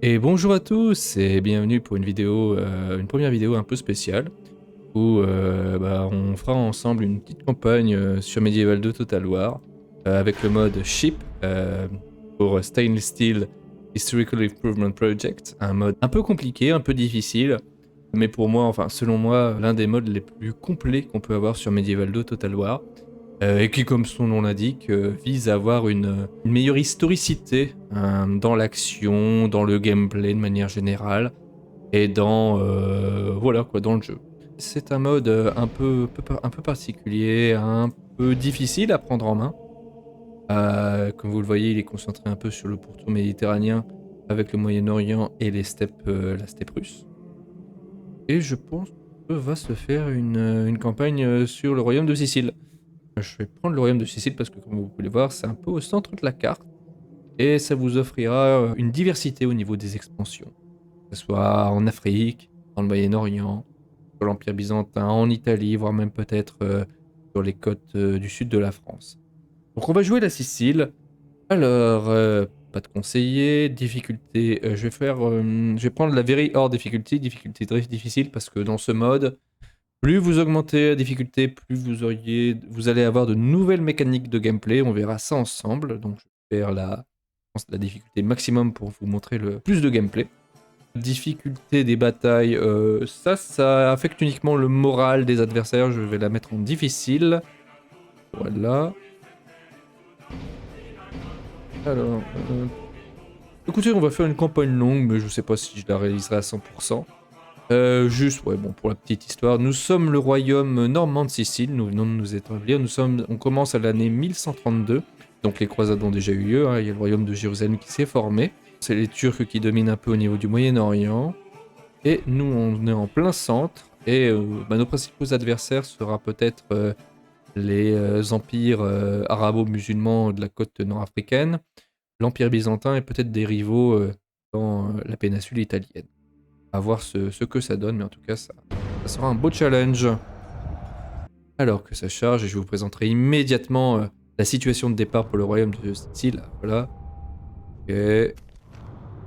Et bonjour à tous et bienvenue pour une vidéo, une première vidéo un peu spéciale où on fera ensemble une petite campagne sur Medieval 2 Total War avec le mode Ship pour Stainless Steel Historical Improvement Project, un mode un peu compliqué, un peu difficile, mais pour moi, enfin selon moi, l'un des modes les plus complets qu'on peut avoir sur Medieval 2 Total War. Et qui, comme son nom l'indique, vise à avoir une meilleure historicité dans l'action, dans le gameplay de manière générale, et voilà quoi, dans le jeu. C'est un mode un peu particulier, un peu difficile à prendre en main. Comme vous le voyez, il est concentré un peu sur le pourtour méditerranéen, avec le Moyen-Orient et la steppe russe. Et je pense que va se faire une campagne sur le royaume de Sicile. Je vais prendre le royaume de Sicile parce que, comme vous pouvez le voir, c'est un peu au centre de la carte et ça vous offrira une diversité au niveau des expansions, que ce soit en Afrique, dans le Moyen-Orient, sur l'Empire byzantin, en Italie, voire même peut-être sur les côtes du sud de la France. Donc on va jouer la Sicile. Alors, pas de conseiller, difficulté, je vais prendre la Very Hard difficulté très difficile parce que dans ce mode, plus vous augmentez la difficulté, plus vous allez avoir de nouvelles mécaniques de gameplay. On verra ça ensemble. Donc, je vais faire la difficulté maximum pour vous montrer le plus de gameplay. Difficulté des batailles, ça affecte uniquement le moral des adversaires. Je vais la mettre en difficile. Voilà. Alors, écoutez, on va faire une campagne longue, mais je sais pas si je la réaliserai à 100%. Juste, ouais, bon, pour la petite histoire, nous sommes le royaume normand de Sicile, nous venons de nous établir, on commence à l'année 1132, donc les croisades ont déjà eu lieu, hein, il y a le royaume de Jérusalem qui s'est formé, c'est les Turcs qui dominent un peu au niveau du Moyen-Orient, et nous on est en plein centre, et nos principaux adversaires sera peut-être les empires arabo-musulmans de la côte nord-africaine, l'empire byzantin et peut-être des rivaux dans la péninsule italienne. À voir ce que ça donne, mais en tout cas, ça sera un beau challenge. Alors que ça charge, et je vous présenterai immédiatement la situation de départ pour le royaume de Sicile. Voilà. Ok.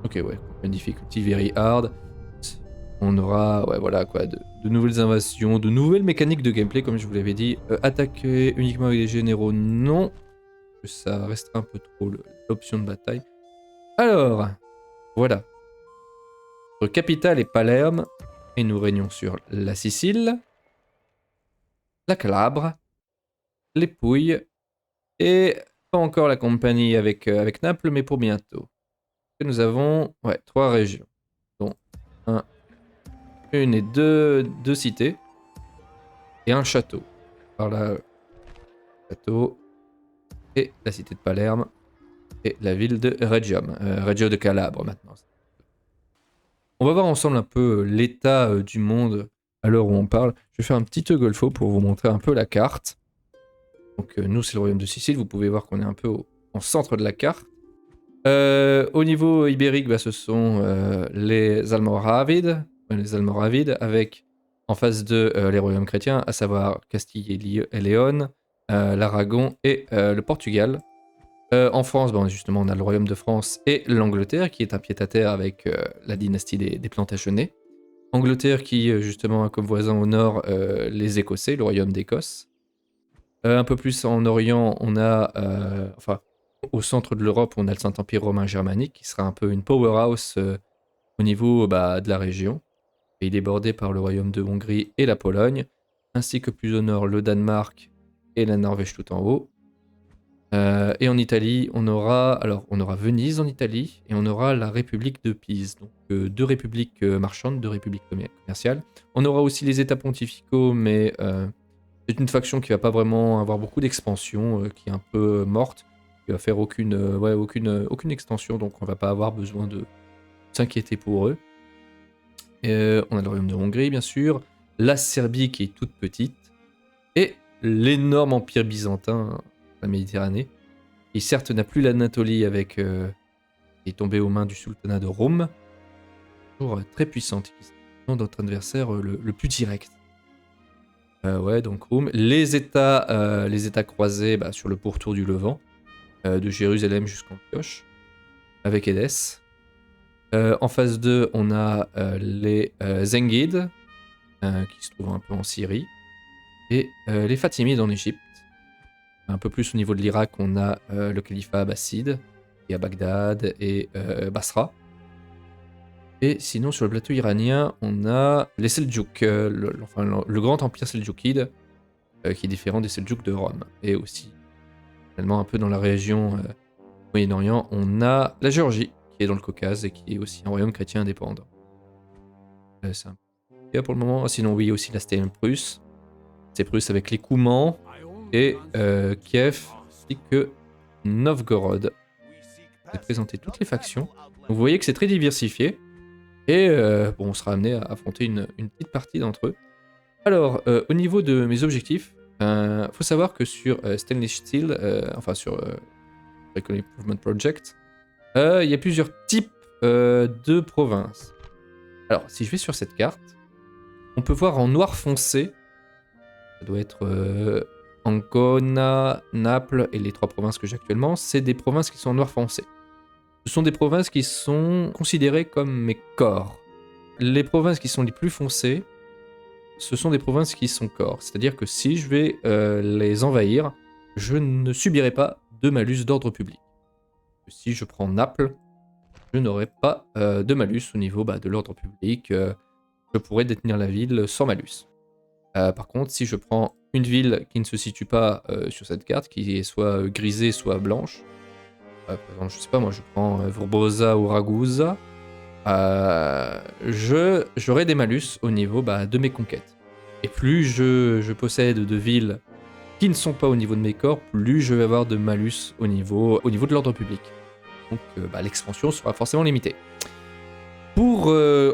Ok, ouais. Une difficulty very hard. On aura, ouais, voilà quoi, de nouvelles invasions, de nouvelles mécaniques de gameplay, comme je vous l'avais dit. Attaquer uniquement avec des généraux, non. Ça restera un peu trop l'option de bataille. Alors, voilà. Notre capitale est Palerme, et nous régnons sur la Sicile, la Calabre, les Pouilles, et pas encore la compagnie avec Naples, mais pour bientôt. Et nous avons trois régions, dont une et deux cités, et un château. Par là, château, et la cité de Palerme, et la ville de Regium, Reggio de Calabre maintenant. On va voir ensemble un peu l'état du monde à l'heure où on parle. Je vais faire un petit Eugolfo pour vous montrer un peu la carte. Donc nous c'est le royaume de Sicile, vous pouvez voir qu'on est un peu en centre de la carte. Au niveau ibérique, ce sont les Almoravides, avec en face de les royaumes chrétiens, à savoir Castille et Léon, l'Aragon et le Portugal. En France, justement, on a le royaume de France et l'Angleterre, qui est un pied-à-terre avec la dynastie des Plantagenets. Angleterre qui, justement, a comme voisin au nord les Écossais, le royaume d'Écosse. Un peu plus en Orient, on a, au centre de l'Europe, on a le Saint-Empire romain germanique, qui sera un peu une powerhouse au niveau de la région. Et il est bordé par le royaume de Hongrie et la Pologne, ainsi que plus au nord le Danemark et la Norvège tout en haut. Et en Italie, on aura Venise en Italie, et on aura la République de Pise, donc deux républiques marchandes, deux républiques commerciales. On aura aussi les États pontificaux, mais c'est une faction qui va pas vraiment avoir beaucoup d'expansion, qui est un peu morte, qui va faire aucune extension, donc on va pas avoir besoin de s'inquiéter pour eux. On a le royaume de Hongrie, bien sûr, la Serbie qui est toute petite, et l'énorme empire byzantin, la Méditerranée, qui certes n'a plus l'Anatolie qui est tombé aux mains du sultanat de Rome, toujours très puissante, qui est notre adversaire le plus direct. Donc Rome. Les États croisés sur le pourtour du Levant, de Jérusalem jusqu'en Antioche, avec Édesse. En phase 2, on a les Zengides, qui se trouvent un peu en Syrie, et les Fatimides en Égypte. Un peu plus au niveau de l'Irak, on a le califat abbasside, qui est à Bagdad et Basra. Et sinon, sur le plateau iranien, on a les Seldjouks, le grand empire seldjoukide, qui est différent des Seldjouks de Rome. Et aussi, finalement, un peu dans la région Moyen-Orient, on a la Géorgie, qui est dans le Caucase et qui est aussi un royaume chrétien indépendant. C'est un peu pour le moment. Sinon, oui, aussi la Stèle prusse. C'est prusse avec les Koumans et Kiev, ainsi que Novgorod. Je vais présenter toutes les factions. Donc, vous voyez que c'est très diversifié. Et bon, on sera amené à affronter une petite partie d'entre eux. Alors, au niveau de mes objectifs, faut savoir que sur Stainless Steel, enfin sur Recon Improvement Project, il y a plusieurs types de provinces. Alors, si je vais sur cette carte, on peut voir en noir foncé, ça doit être Ancona, Naples et les 3 provinces que j'ai actuellement, c'est des provinces qui sont en noir foncé. Ce sont des provinces qui sont considérées comme mes corps. Les provinces qui sont les plus foncées, ce sont des provinces qui sont corps. C'est-à-dire que si je vais les envahir, je ne subirai pas de malus d'ordre public. Si je prends Naples, je n'aurai pas de malus au niveau de l'ordre public. Je pourrais détenir la ville sans malus. Par contre, si je prends une ville qui ne se situe pas sur cette carte, qui est soit grisée, soit blanche, par exemple, je sais pas moi, je prends Vrboza ou Ragusa, j'aurai des malus au niveau de mes conquêtes. Et plus je possède de villes qui ne sont pas au niveau de mes corps, plus je vais avoir de malus au niveau de l'ordre public. Donc l'expansion sera forcément limitée. Pour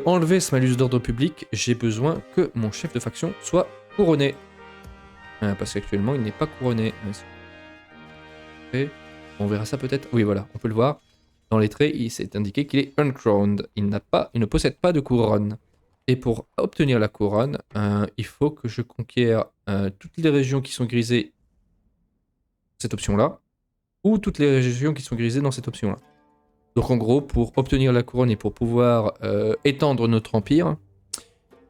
enlever ce malus d'ordre public, j'ai besoin que mon chef de faction soit couronné. Parce qu'actuellement, il n'est pas couronné. Et on verra ça peut-être. Oui, voilà, on peut le voir. Dans les traits, il s'est indiqué qu'il est uncrowned. Il ne possède pas de couronne. Et pour obtenir la couronne, il faut que je conquière toutes les régions qui sont grisées, cette option-là, ou toutes les régions qui sont grisées dans cette option-là. Donc en gros, pour obtenir la couronne et pour pouvoir étendre notre empire,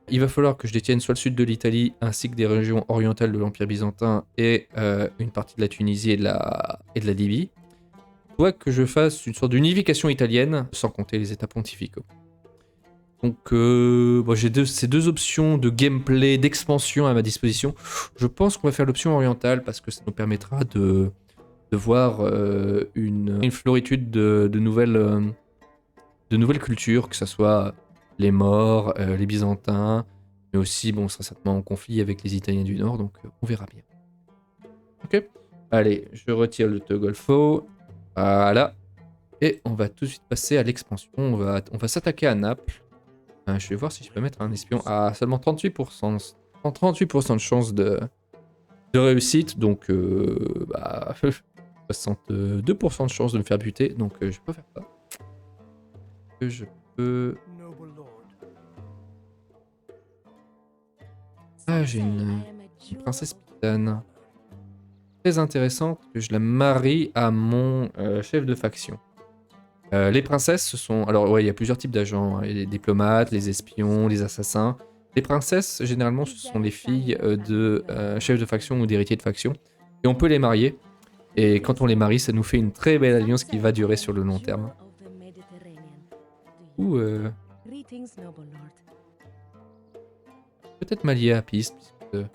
il va falloir que je détienne soit le sud de l'Italie, ainsi que des régions orientales de l'Empire byzantin et une partie de la Tunisie et de la Libye, soit que je fasse une sorte d'unification italienne, sans compter les états pontificaux. Donc j'ai ces deux options de gameplay, d'expansion à ma disposition. Je pense qu'on va faire l'option orientale parce que ça nous permettra de voir une floritude de nouvelles cultures, que ce soit les Maures, les Byzantins, mais aussi, bon, on sera certainement en conflit avec les Italiens du Nord, donc on verra bien. Ok, allez, je retire le Togolfo, voilà, et on va tout de suite passer à l'expansion, on va s'attaquer à Naples. Je vais voir si je peux mettre un espion à seulement 38%, 38% de chance de réussite, donc 62% de chance de me faire buter, donc je peux faire ça. Que je peux... Ah, j'ai une princesse Pitane. Très intéressante, que je la marie à mon chef de faction. Les princesses, ce sont... Alors ouais, il y a plusieurs types d'agents. Les diplomates, les espions, les assassins. Les princesses, généralement, ce sont les filles de chefs de faction ou d'héritiers de faction. Et on peut les marier. Et quand on les marie, ça nous fait une très belle alliance qui va durer sur le long terme. Ou peut-être m'allier à Pise, puisque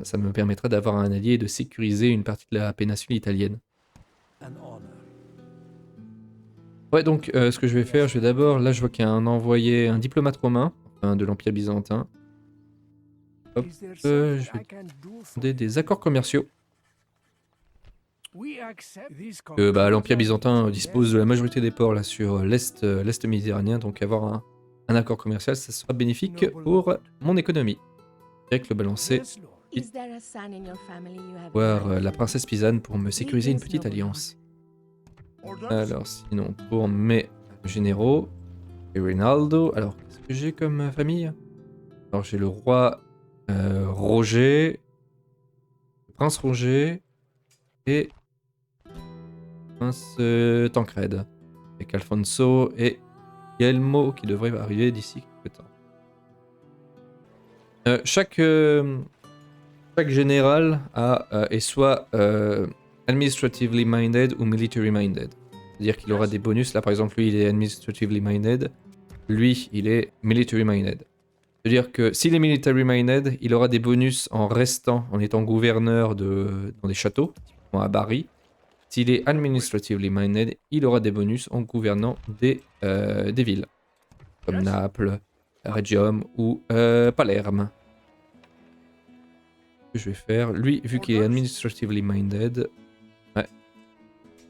ça me permettra d'avoir un allié et de sécuriser une partie de la péninsule italienne. Ouais, donc ce que je vais faire, je vais d'abord, là je vois qu'il y a un diplomate romain, enfin, de l'Empire byzantin. Hop, je vais demander des accords commerciaux. L'Empire byzantin dispose de la majorité des ports là, sur l'Est méditerranéen, donc avoir un accord commercial, ça sera bénéfique pour mon économie. Direct le balancer. Voir la princesse Pisane pour me sécuriser une petite alliance. Alors sinon pour mes généraux, et Rinaldo, alors qu'est-ce que j'ai comme famille? Alors j'ai le roi Roger, le prince Roger et le prince Tancred, avec Alfonso et Il y a Elmo qui devrait arriver d'ici quelques temps. Chaque général est soit administratively minded ou military minded. C'est-à-dire qu'il aura des bonus. Là, par exemple, lui, il est administratively minded. Lui, il est military minded. C'est-à-dire que s'il est military minded, il aura des bonus en restant, en étant gouverneur dans des châteaux, typiquement à Bari. S'il est administratively minded, il aura des bonus en gouvernant des villes, comme Naples, Regium ou Palerme. Ce que je vais faire, lui, vu qu'il est administratively minded, ouais,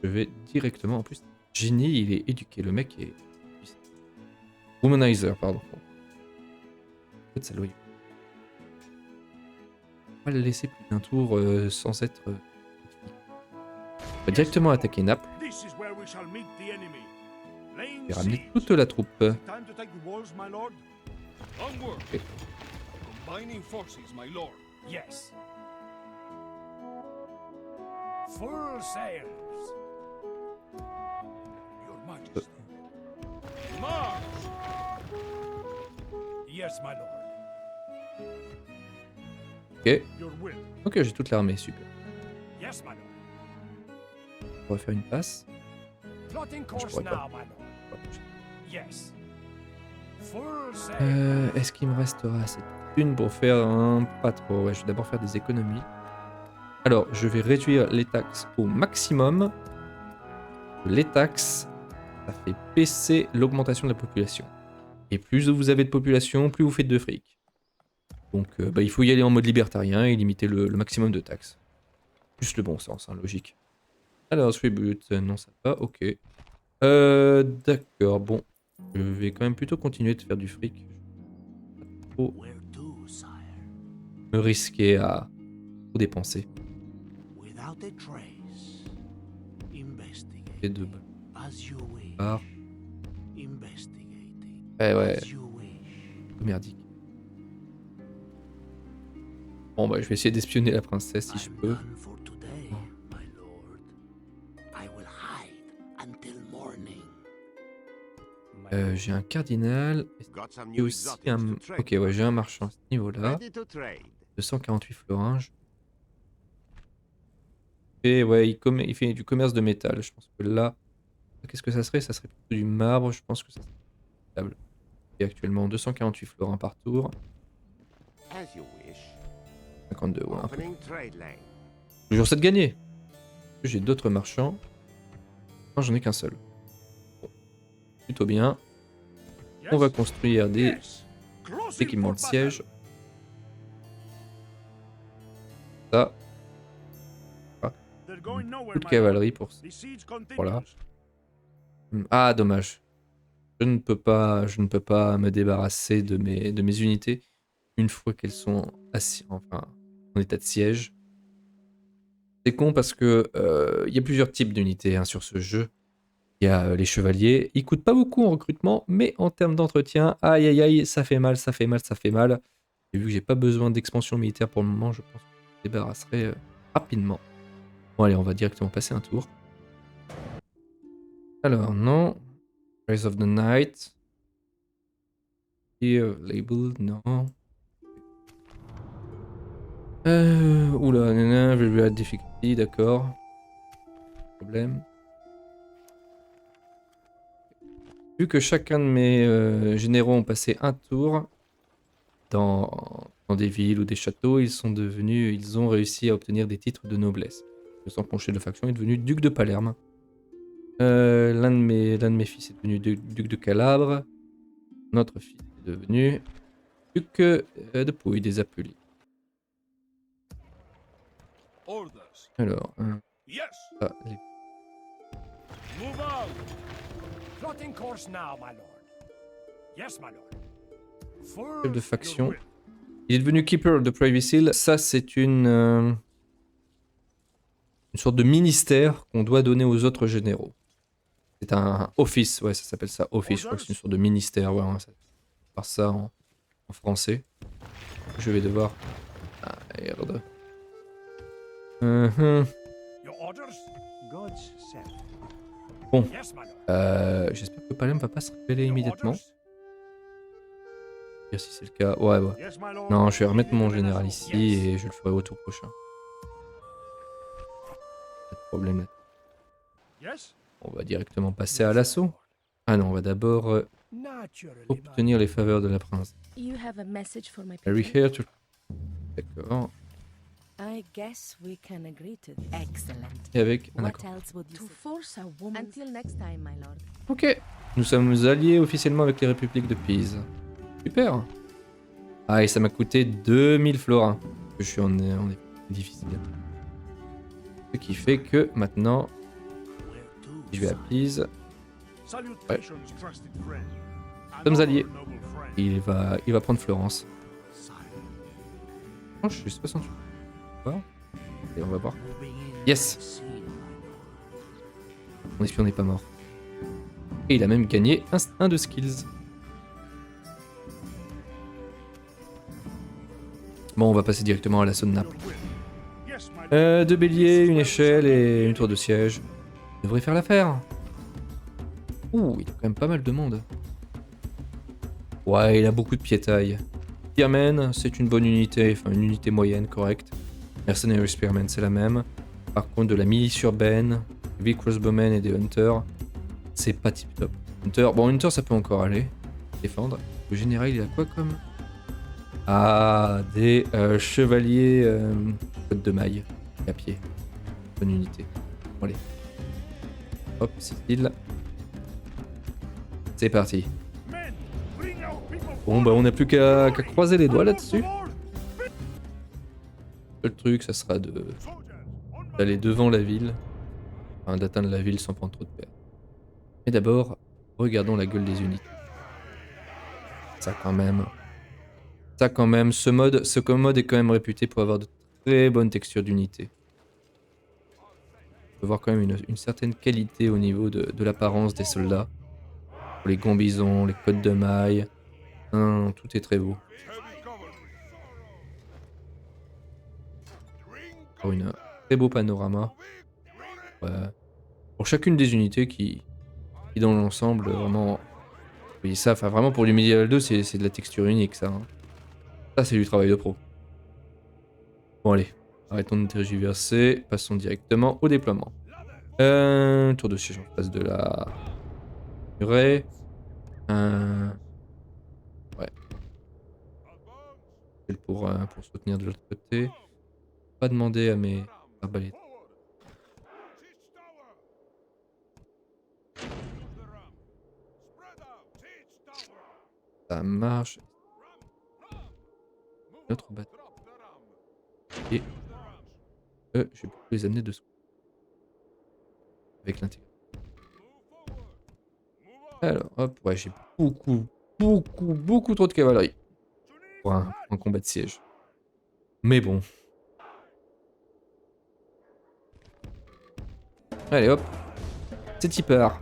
je vais directement, en plus, génie, il est éduqué, le mec est... Womanizer, pardon. Ça doit... On va le laisser plus d'un tour sans être... On va directement attaquer Naples. Et ramener toute la troupe. Okay. Full sails. Your Majesty. March! Yes, my lord. Ok. Your will. Ok, j'ai toute l'armée, super. Yes, my lord. On va faire une passe. Plotting course now, my lord. Yes. Full sails. Est-ce qu'il me restera assez de thunes pour faire un... Pas trop, ouais, je vais d'abord faire des économies. Alors, je vais réduire les taxes au maximum. Les taxes, ça fait baisser l'augmentation de la population. Et plus vous avez de population, plus vous faites de fric. Donc, il faut y aller en mode libertarien et limiter le maximum de taxes. Juste le bon sens, hein, logique. Alors, tribute, non, ça va, ok. D'accord, bon. Je vais quand même plutôt continuer de faire du fric. Pas trop me risquer à trop dépenser. Et de part. Ouais. Merdique. Bon, bah, je vais essayer d'espionner la princesse si je peux. J'ai un cardinal. Et aussi un... Ok, ouais, j'ai un marchand à ce niveau-là. 248 florins. Et ouais, il fait du commerce de métal. Je pense que là... Qu'est-ce que ça serait? Ça serait plutôt du marbre. Je pense que ça serait stable. Et actuellement 248 florins par tour. 52, ouais, un peu. Toujours ça de gagner. J'ai d'autres marchands. Non, j'en ai qu'un seul. Bon. Plutôt bien. On va construire des équipements de siège. Ça. Coup de cavalerie pour ça. Voilà. Ah, dommage. Je ne peux pas me débarrasser de mes unités une fois qu'elles sont en état de siège. C'est con parce que y a plusieurs types d'unités hein, sur ce jeu. Il y a les chevaliers. Ils coûtent pas beaucoup en recrutement, mais en termes d'entretien, aïe aïe aïe, ça fait mal. Et vu que j'ai pas besoin d'expansion militaire pour le moment, je pense que je me débarrasserai rapidement. Bon allez, on va directement passer un tour. Alors non. Rise of the Night. Here, label, non. Oula, nana, je vais lui difficulty, d'accord. Problème. Vu que chacun de mes généraux ont passé un tour dans des villes ou des châteaux, ils ont réussi à obtenir des titres de noblesse. Le sang penché de faction est devenu duc de Palerme. L'un de mes fils est devenu duc de Calabre. Notre fils est devenu duc de Pouille des Apulies. Alors, les... chef de faction. Il est devenu Keeper of the Privy Seal. Ça, c'est une sorte de ministère qu'on doit donner aux autres généraux. C'est un office, ouais, ça s'appelle ça, office. Je crois que c'est une sorte de ministère, ouais, ça par ça en français. Je vais devoir... Ah, merde. Bon, Yes, my lord. j'espère que Palem va pas se révéler Your immédiatement. orders? Et si c'est le cas, ouais. Yes, my lord. Non, je vais remettre mon Immediate général menace. ici Yes. et je le ferai au tour prochain. Pas de problème là. Yes? On va directement passer à l'assaut. Ah non, on va d'abord Naturally, my obtenir les faveurs de la princesse. You have a message for my Are we people? here to... D'accord. I guess we can agree to this. Excellent. Et avec un What accord. else would you To say? force a woman. Until next time, my lord. Ok. Nous sommes alliés officiellement avec les républiques de Pise. Super. Ah, et ça m'a coûté 2000 florins. Je suis en difficile. Ce qui fait que maintenant, si je vais à Pise, Salutations, trusted friend. Sommes alliés. Noble friend. il va prendre Florence. Oh, je suis 68. Et on va voir. Yes. Mon espion n'est pas mort. Et il a même gagné un de skills. Bon, on va passer directement à l'assaut de Naples. Yes, my lord. Deux béliers, une échelle et une tour de siège. Ça devrait faire l'affaire. Ouh, il a quand même pas mal de monde. Ouais, il a beaucoup de piétailles. Spearman, c'est une bonne unité, enfin une unité moyenne, correcte. Mercenary Spearman, c'est la même. Par contre, de la milice urbaine, des crossbowmen et des hunters, c'est pas tip top. Hunter, ça peut encore aller. Défendre. Le général, il a quoi comme... Ah, des chevaliers côte de maille à pied. Bonne unité. Bon, allez. Hop, Sicile. C'est parti. Men, bring our people Bon, bah, on n'a plus qu'à croiser les doigts là-dessus. forward. Le truc, ça sera Soldiers, on d'aller devant la ville. Enfin, d'atteindre la ville sans prendre trop de pertes. Mais d'abord, regardons la gueule des unités. Ça quand même, ce mode est quand même réputé pour avoir de très bonnes textures d'unité. On peut voir quand même une certaine qualité au niveau de l'apparence des soldats. Pour les gambisons, les côtes de maille, tout est très beau. Pour un très beau panorama. Ouais. Pour chacune des unités qui dans l'ensemble vraiment... Oui, ça, enfin vraiment pour du Medieval 2, c'est de la texture unique ça. Ça, c'est du travail de pro. Bon, allez, arrêtons de tergiverser. Passons directement au déploiement. Tour de siège en face de la murée. Ouais. Pour soutenir de l'autre côté. Pas demander à mes arbalètes. Ça marche. Notre bateau. Et je vais pouvoir les amener de ce côté. Avec l'intégration. Alors, hop, ouais, j'ai beaucoup trop de cavalerie. Pour un combat de siège. Mais bon. Allez, hop. C'est y part.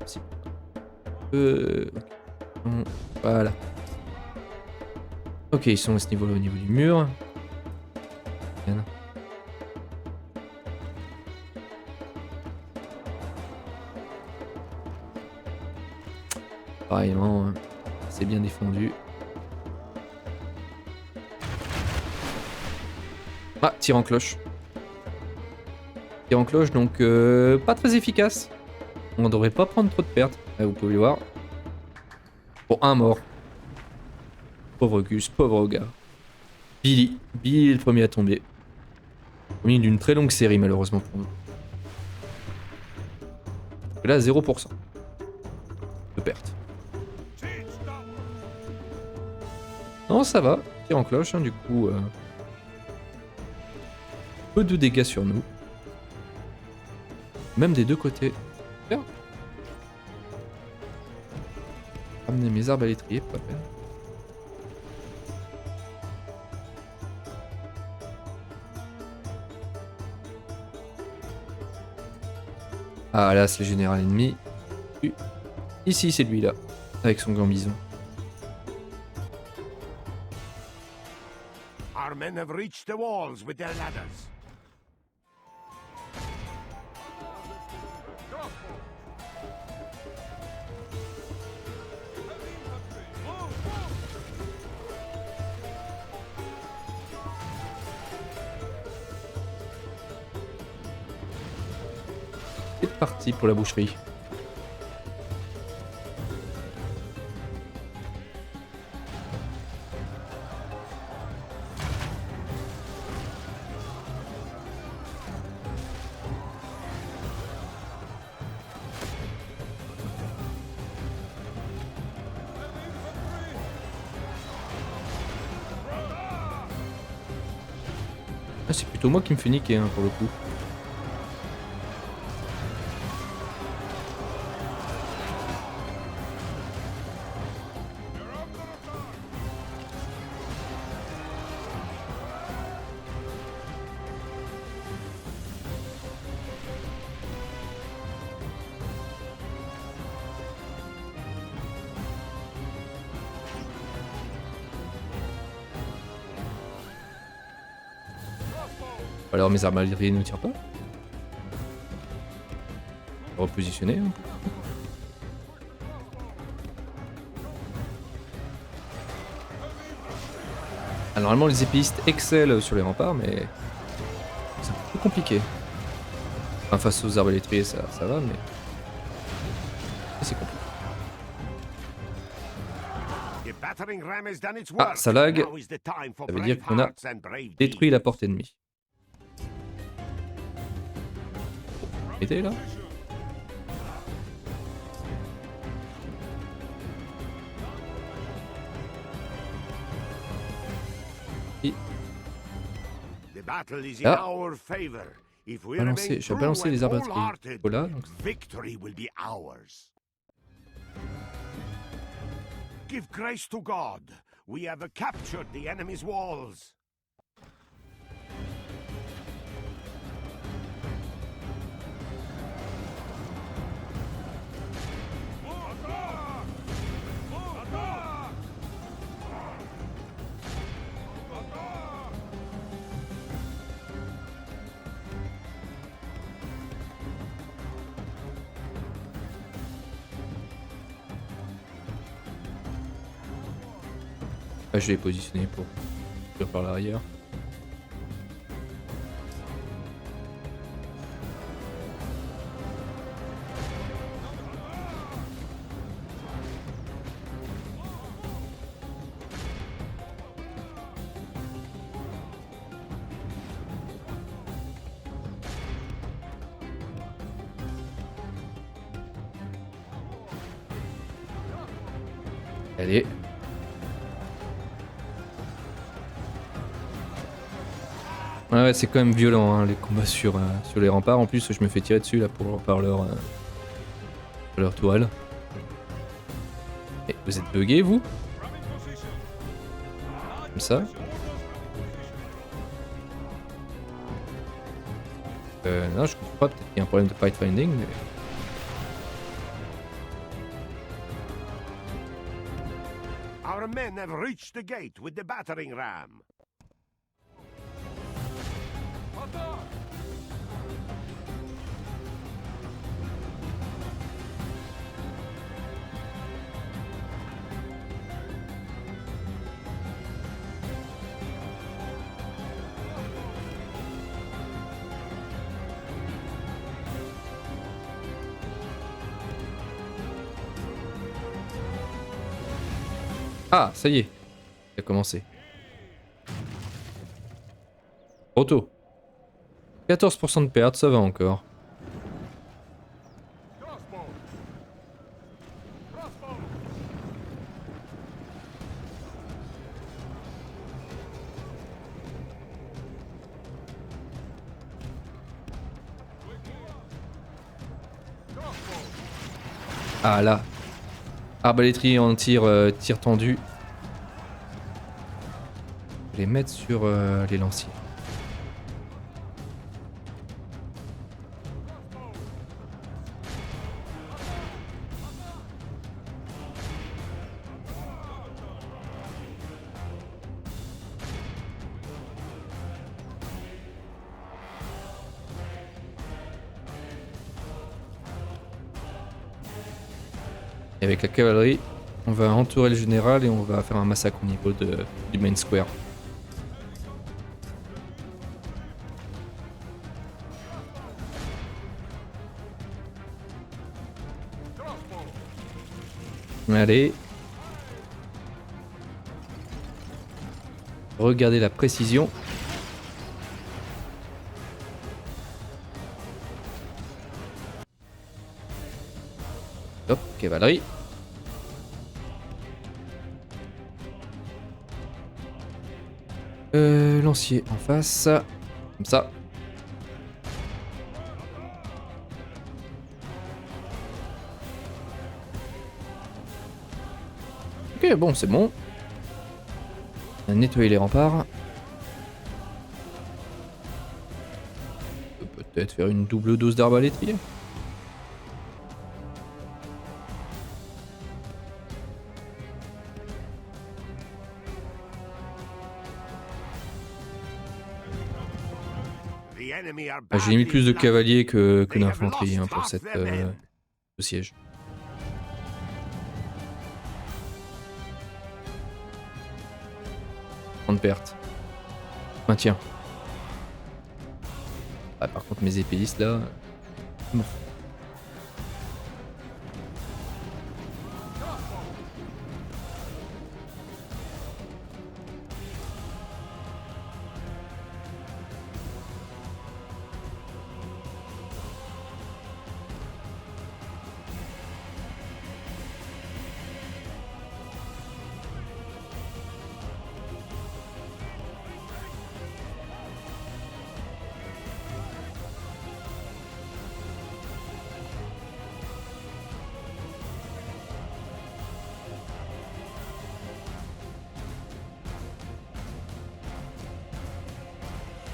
Si. Voilà. Ok, ils sont à ce niveau-là, au niveau du mur. Bien. Pareillement, c'est bien défendu. Ah, tir en cloche. Tir en cloche, donc pas très efficace. On devrait pas prendre trop de pertes. Là, vous pouvez voir. Bon, un mort. Pauvre Gus, pauvre gars. Billy est le premier à tomber. Premier d'une très longue série, malheureusement pour nous. Et là, 0% de perte. Non, ça va. Tir en cloche, hein, du coup. Peu de dégâts sur nous. Même des deux côtés. Super. Ramener mes arbalétriers, pas peine. Ah là, c'est le général ennemi. Ici, c'est lui là, avec son gambison. Our men have reached the walls with their ladders. C'est parti pour la boucherie. Ah, c'est plutôt moi qui me fais niquer hein, pour le coup. Alors mes arbalètes ne tirent pas. Repositionner. Hein. Alors, normalement les épéistes excellent sur les remparts mais c'est un peu compliqué. Enfin face aux arbalétriers ça va mais c'est compliqué. Ah ça lag. Ça veut dire qu'on a détruit la porte ennemie. Était là. Et... Là. Je vais balancer les arbalètriers. Voilà. Donc... Give grace to God. We have captured the enemy's walls. Je l'ai positionné pour tirer par l'arrière. Allez. Ouais, c'est quand même violent hein, les combats sur les remparts. En plus, je me fais tirer dessus là par leur tourelle. Et vous êtes bugués vous? Comme ça? Non, je comprends pas. Peut-être qu'il y a un problème de pathfinding. Mais... Our men have reached the gate with the battering ram. Ah, ça y est. Ça a commencé. Auto. 14% de perte, ça va encore. Ah là. Arbalétrier en tir tendu. Je vais les mettre sur les lanciers. Et avec la cavalerie, on va entourer le général et on va faire un massacre au niveau du main square. Allez. Regardez la précision. Hop, cavalerie. Lancier en face. Comme ça. Ok, bon, c'est bon. On a nettoyé les remparts. On peut peut-être faire une double dose d'arbalétrier. J'ai mis plus de cavaliers que d'infanterie hein, pour cette ce siège. Grande perte. Maintien. Ah, par contre mes épéistes là. Bon.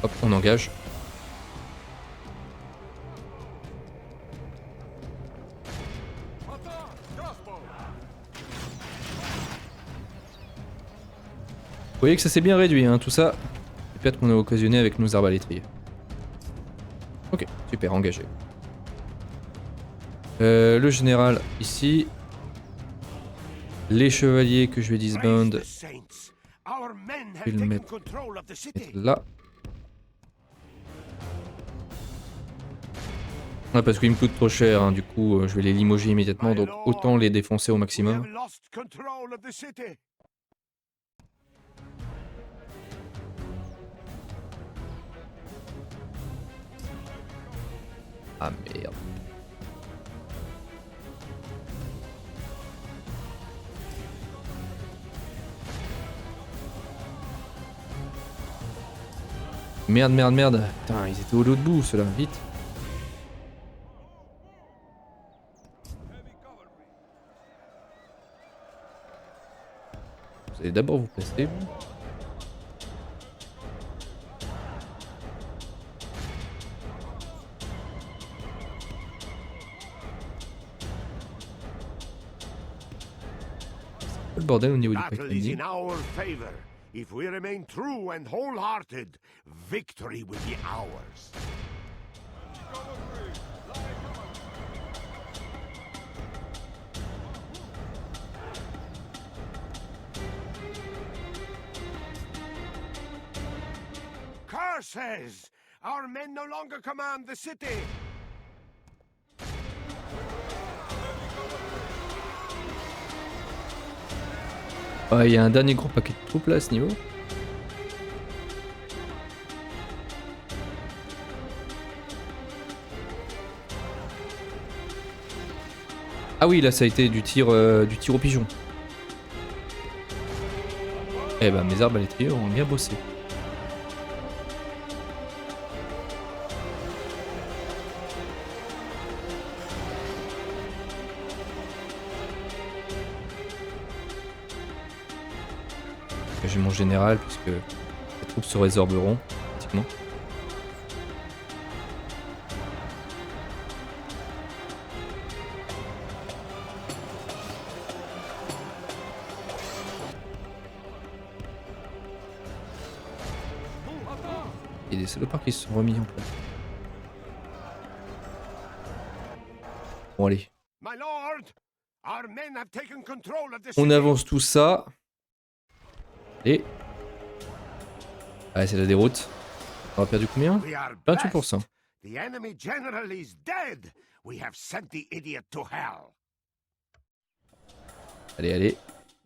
Hop, on engage. Vous voyez que ça s'est bien réduit, hein, tout ça. Les pertes qu'on a occasionnées avec nos arbalétriers. Ok, super, engagé. Le général ici. Les chevaliers que je vais disband. Je vais le mettre là. Ouais, parce qu'ils me coûtent trop cher, hein, du coup je vais les limoger immédiatement, donc autant les défoncer au maximum. Ah merde. Merde, merde, merde. Putain, ils étaient au l'autre bout, ceux-là, vite. Vous allez d'abord vous placer. C'est le bordel au niveau du pack landing. If we remain true and wholehearted, victory will be ours. Curses! Our men no longer command the city! Ah, il y a un dernier gros paquet de troupes là à ce niveau. Ah oui, là ça a été du tir au pigeon. Eh ben mes arbalétriers ont bien bossé. J'ai mon général puisque les troupes se résorberont pratiquement. Il y a des salopards qui se sont remis en place. Bon allez. On avance tout ça. Et... Allez, c'est la déroute. On a perdu combien? 28%. The enemy general is dead. We have sent the idiot to hell. Allez, allez.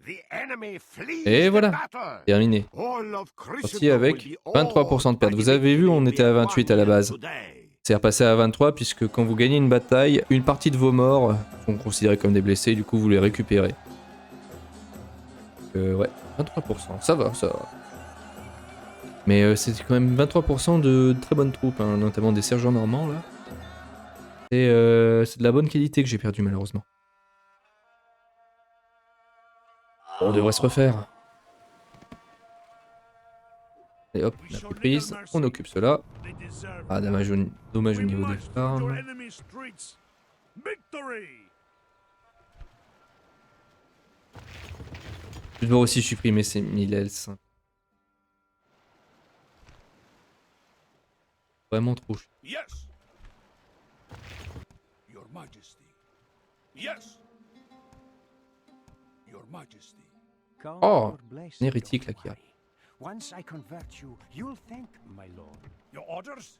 The enemy flees Et the voilà. battle. Terminé. All of Sorti Christendom avec will be 23% de perte. awed by Vous avez vu, on the était à 28 à la base. today. C'est repassé à 23 puisque quand vous gagnez une bataille, une partie de vos morts sont considérés comme des blessés, du coup vous les récupérez. Ouais, 23%, ça va, ça va. Mais c'est quand même 23% de très bonnes troupes, hein, notamment des sergents normands là. Et c'est de la bonne qualité que j'ai perdu malheureusement. On devrait se refaire. Et hop, on a plus prise, on occupe cela. They deserve Ah, dommage au niveau des farms. enemy streets. Victory! Je vais devoir aussi supprimer ces 1000 else. Vraiment trop chiant. Yes. Your Majesty. Yes. Your Majesty. Oh, un hérétique là qui arrive. Once I convert you, you'll thank my lord. Your orders?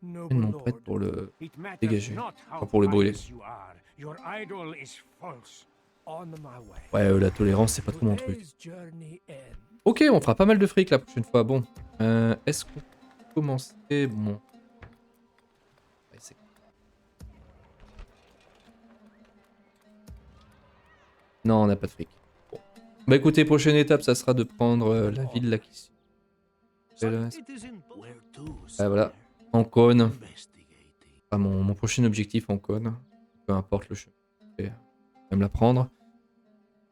Tellement prête pour le... It matters Dégager. not how Pas pour le brûler. pious you are. Your idol is false. On my way. Ouais, la tolérance, c'est pas trop mon truc. Today's journey ends. Ok, on fera pas mal de fric la prochaine fois. Bon, est-ce qu'on peut commencer... Bon... Ouais, c'est- Non, on n'a pas de fric. Bon. Bah écoutez, prochaine étape, ça sera de prendre la ville là qui... Ah voilà, Ancône. Ah, mon prochain objectif Ancône. Peu importe le chemin. Je vais même la prendre.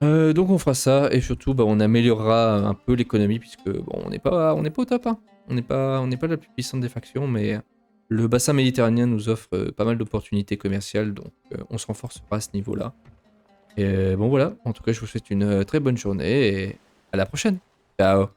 Donc on fera ça et surtout bah, on améliorera un peu l'économie puisque bon on n'est pas au top hein. On n'est pas la plus puissante des factions mais le bassin méditerranéen nous offre pas mal d'opportunités commerciales donc on se renforcera à ce niveau-là. Et bon voilà, en tout cas je vous souhaite une très bonne journée et à la prochaine. Ciao.